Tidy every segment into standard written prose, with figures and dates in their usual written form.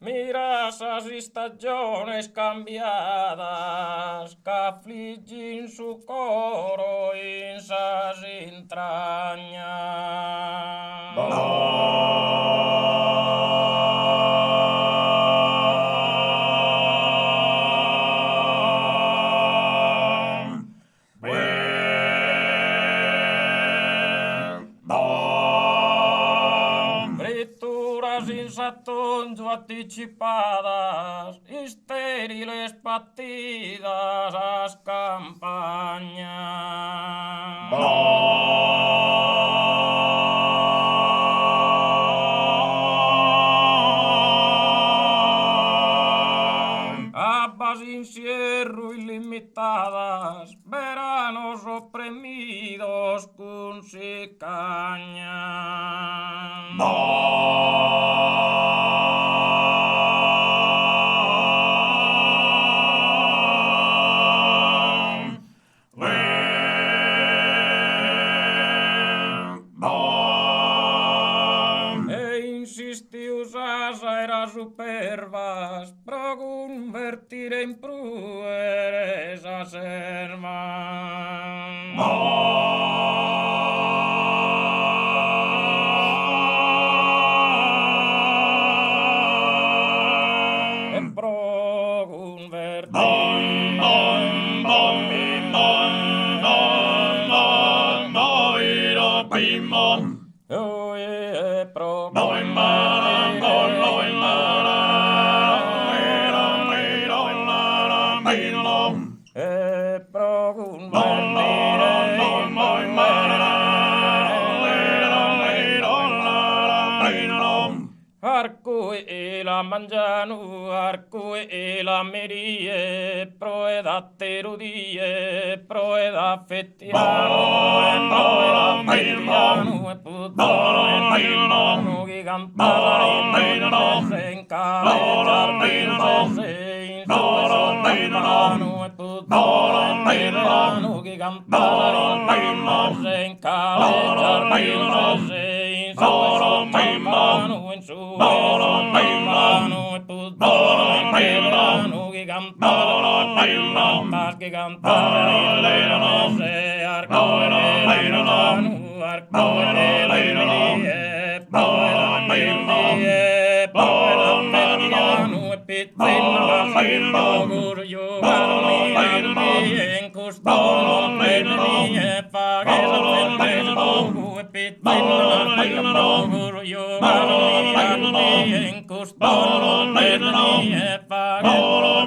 Miras así estaciones cambiadas, que afligin su coro en sas entrañas. Frituras insatons anticipadas, estériles partidas as campañas. Habas encierro ilimitadas, veranos oprimidos con caña. Insistius as aeras superbas pro convertir en prueres as hermans. En pro convertir Arcuela mangiano, arcuela merie, proeda terudie, proeda fettiano, proeda fettiano, e puttano, gigantano, se in caleggiar, se in sono, e puttano, gigantano, se in caleggiar, se in sono, in su mano e puttano gigantano che cantano se arcogliano arcogliano e pizzino gurgio in custone e pagheso e pizzino gurgio en custone e pagheso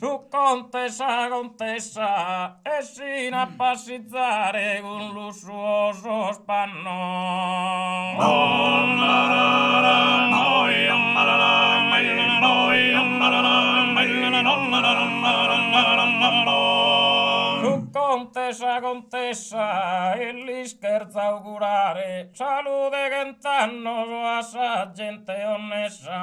Su contessa, e sino a passizzare con lussuoso spanno. Su contessa, e gli scherza augurare salute che intanno sua sa gente onnessa.